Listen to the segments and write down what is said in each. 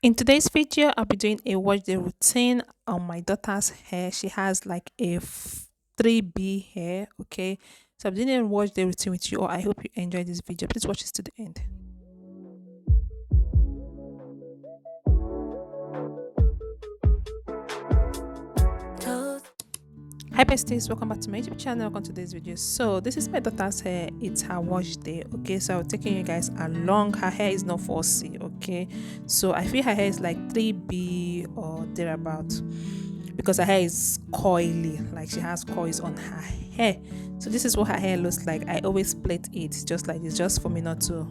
In today's video, I'll be doing a watch day routine on my daughter's hair. She has like a 3B hair, okay? So I'm doing a watch day routine with you all. I hope you enjoy this video. Please watch this to the end. Hi besties, welcome back to my YouTube channel. Welcome to today's video. So this is my daughter's hair. It's her wash day, okay? So I'm taking you guys along. Her hair is not 4C, okay? So I feel her hair is like 3B or thereabout because her hair is coily, like she has coils on her hair. So this is what her hair looks like. I always plait it just like this, just for me not to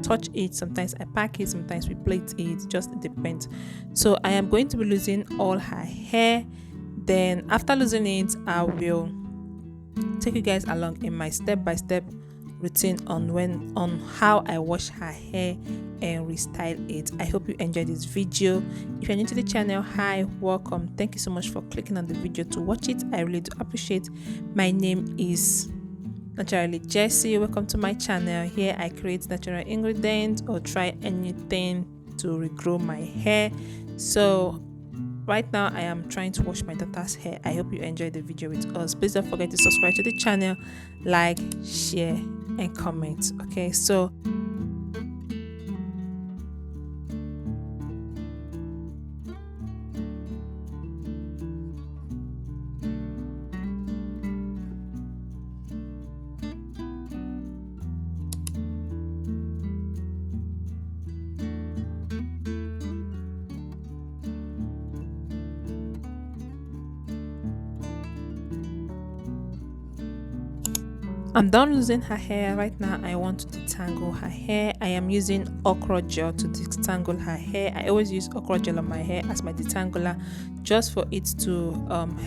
touch it. Sometimes I pack it, sometimes we plait it, just depends. So I am going to be losing all her hair. Then after losing it, I will take you guys along in my step-by-step routine on how I wash her hair and restyle it. I hope you enjoyed this video. If you're new to the channel, hi, welcome. Thank you so much for clicking on the video to watch it. I really do appreciate. My name is Naturally Jessie. Welcome to my channel. Here I create natural ingredients or try anything to regrow my hair. So right now I am trying to wash my daughter's hair. I hope you enjoyed the video with us. Please don't forget to subscribe to the channel, like, share and comment. Okay, so I'm done losing her hair. Right now I want to detangle her hair. I am using okra gel to detangle her hair. I always use okra gel on my hair as my detangler, just for it to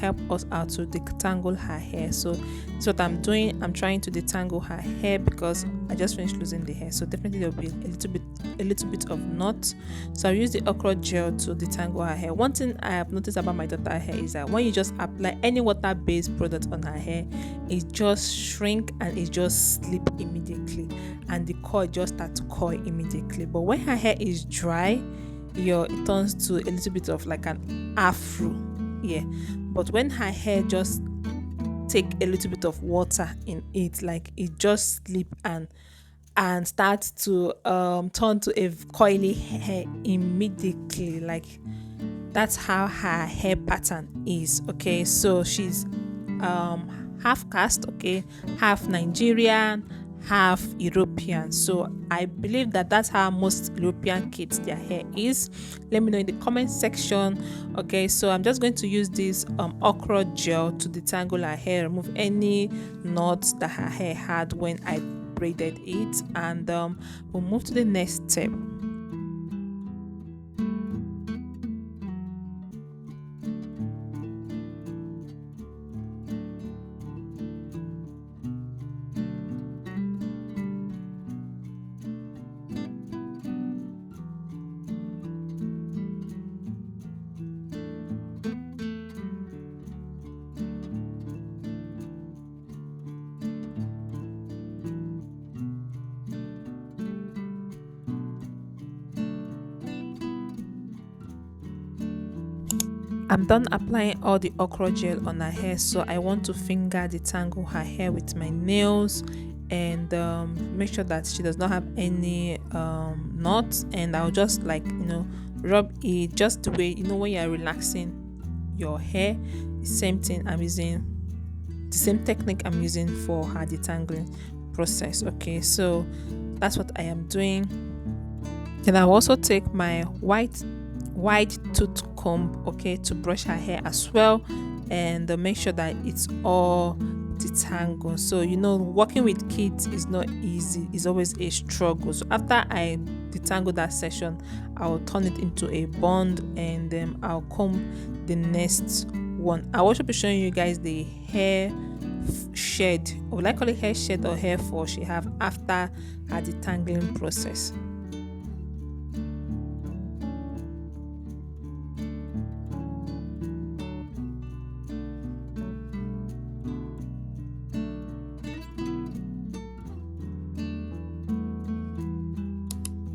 help us out to detangle her hair. So that's what I'm doing. I'm trying to detangle her hair because I just finished losing the hair, so definitely there will be a little bit of knot. So I use the okra gel to detangle her hair. One thing I have noticed about my daughter's hair is that when you just apply any water-based product on her hair, it just shrink and it just slip immediately, and the coil just start to coil immediately. But when her hair is dry, it turns to a little bit of like an afro, yeah. But when her hair just take a little bit of water in it, like it just slip and start to turn to a coily hair immediately. Like that's how her hair pattern is. Okay, so she's half caste, okay, half Nigerian, half European. So I believe that that's how most European kids their hair is. Let me know in the comment section. Okay, so I'm just going to use this okra gel to detangle her hair, remove any knots that her hair had when I braided it, and we'll move to the next step. I'm done applying all the okra gel on her hair, so I want to finger detangle her hair with my nails and make sure that she does not have any knots. And I'll just rub it just the way when you are relaxing your hair. Same thing I'm using, the same technique I'm using for her detangling process. Okay, so that's what I am doing. Then I'll also take my white tooth comb, okay, to brush her hair as well, and make sure that it's all detangled. So working with kids is not easy, it's always a struggle. So after I detangle that section, I'll turn it into a bond, and then I'll comb the next one. I'll also be showing you guys the hair shed, or like call it hair shed or hair fall she have after her detangling process.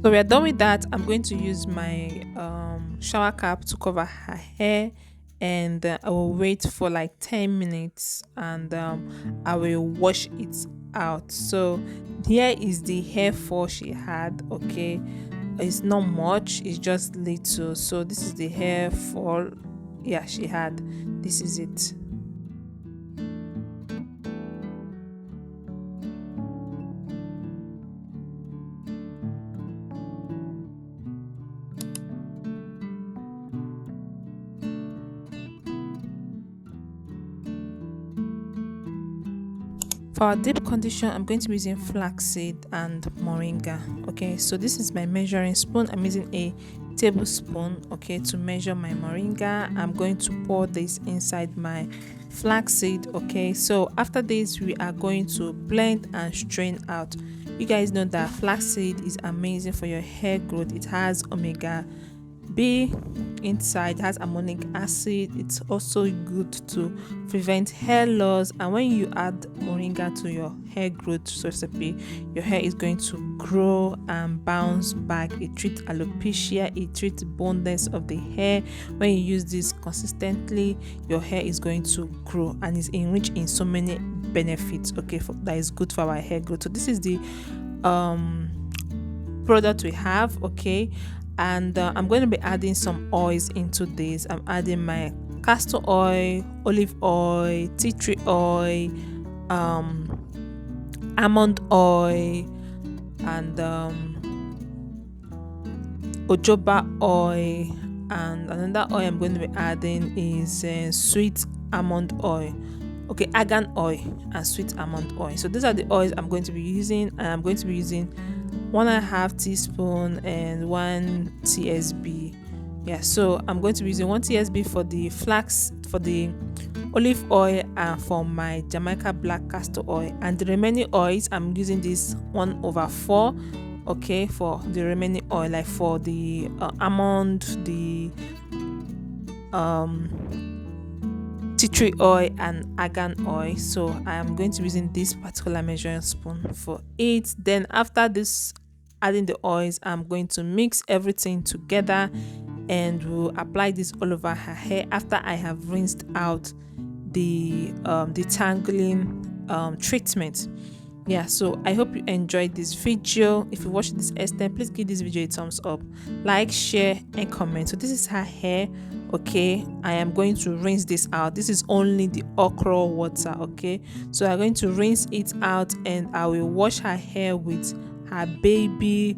So we are done with that. I'm going to use my shower cap to cover her hair, and I will wait for like 10 minutes, and I will wash it out. So here is the hair fall she had. Okay, it's not much, it's just little. So this is the hair fall, yeah, she had. This is it. For our deep condition, I'm going to be using flaxseed and moringa. Okay, so this is my measuring spoon. I'm using a tablespoon, okay, to measure my moringa. I'm going to pour this inside my flaxseed. Okay, so after this, we are going to blend and strain out. You guys know that flaxseed is amazing for your hair growth. It has omega B inside, has ammonic acid. It's also good to prevent hair loss, and when you add moringa to your hair growth recipe, your hair is going to grow and bounce back. It treats alopecia, it treats baldness of the hair. When you use this consistently, your hair is going to grow and is enriched in so many benefits, okay, that is good for our hair growth. So this is the product we have, okay, and I'm going to be adding some oils into this. I'm adding my castor oil, olive oil, tea tree oil, almond oil, and jojoba oil. And another oil I'm going to be adding is sweet almond oil, okay, argan oil and sweet almond oil. So these are the oils I'm going to be using, and I'm going to be using 1.5 teaspoon and 1 tsb. Yeah, so I'm going to be using 1 tsb for the flax, for the olive oil, and for my Jamaica black castor oil. And the remaining oils, I'm using this 1/4, okay, for the remaining oil, like for the almond, the tea tree oil, and argan oil. So I am going to be using this particular measuring spoon for it. Then after this, adding the oils, I'm going to mix everything together, and we'll apply this all over her hair after I have rinsed out the detangling treatment. Yeah, so I hope you enjoyed this video. If you watched this extent, please give this video a thumbs up, like, share, and comment. So this is her hair, okay. I am going to rinse this out. This is only the okra water, okay. So I'm going to rinse it out, and I will wash her hair with her baby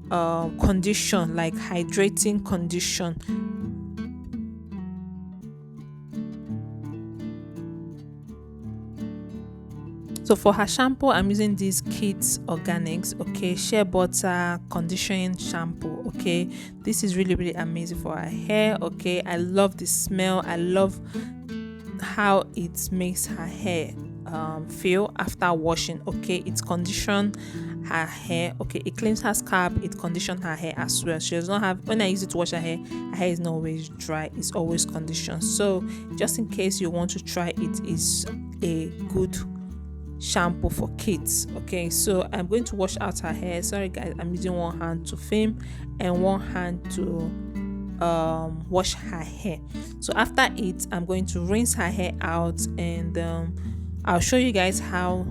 condition, like hydrating condition. So for her shampoo, I'm using this Kids Organics, okay, shea butter conditioning shampoo, okay. This is really, really amazing for her hair, okay. I love the smell. I love how it makes her hair feel after washing, okay. It's condition her hair, okay. It cleans her scalp, it conditions her hair as well. She does not have, when I use it to wash her hair is not always dry, it's always conditioned. So just in case you want to try it, is a good shampoo for kids, okay. So I'm going to wash out her hair. Sorry guys, I'm using one hand to film and one hand to wash her hair. So after it, I'm going to rinse her hair out, and I'll show you guys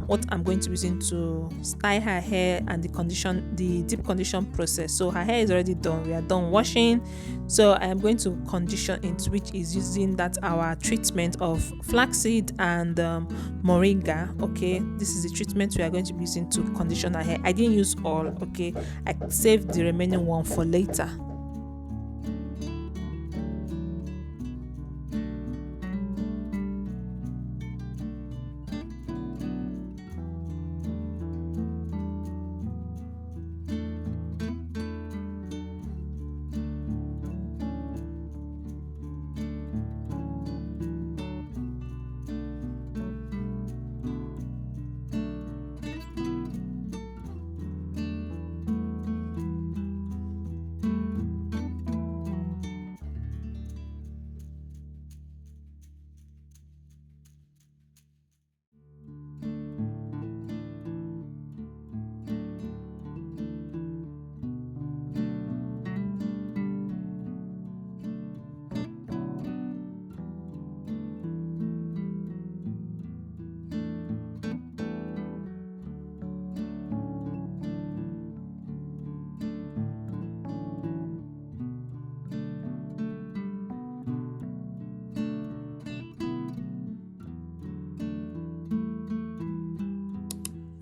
what I'm going to be using to style her hair and the deep condition process. So her hair is already done, we are done washing. So I am going to condition it, which is using our treatment of flaxseed and moringa, okay. This is the treatment we are going to be using to condition her hair. I didn't use all, okay. I saved the remaining one for later.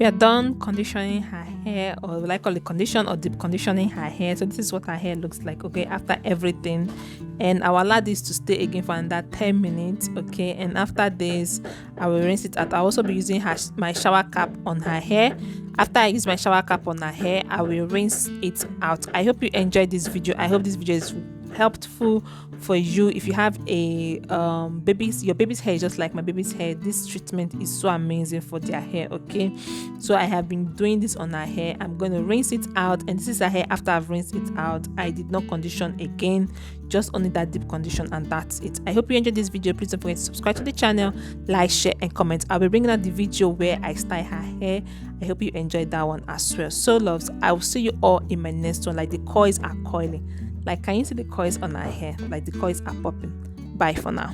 we are done conditioning her hair, or like call it condition or deep conditioning her hair. So this is what her hair looks like, okay, after everything. And I'll allow this to stay again for another 10 minutes, okay. And after this, I will rinse it out. I'll also be using my shower cap on her hair. After I use my shower cap on her hair, I will rinse it out. I hope you enjoyed this video. I hope this video is helpful for you. If you have a your baby's hair is just like my baby's hair, this treatment is so amazing for their hair, okay. So I have been doing this on her hair. I'm going to rinse it out, and this is her hair after I've rinsed it out. I did not condition again, just only that deep condition, and that's it. I hope you enjoyed this video. Please don't forget to subscribe to the channel, like, share and comment. I'll be bringing out the video where I style her hair. I hope you enjoyed that one as well. So loves, I will see you all in my next one. Like, the coils are coiling. Like, can you see the coils on her hair? Like, the coils are popping. Bye for now.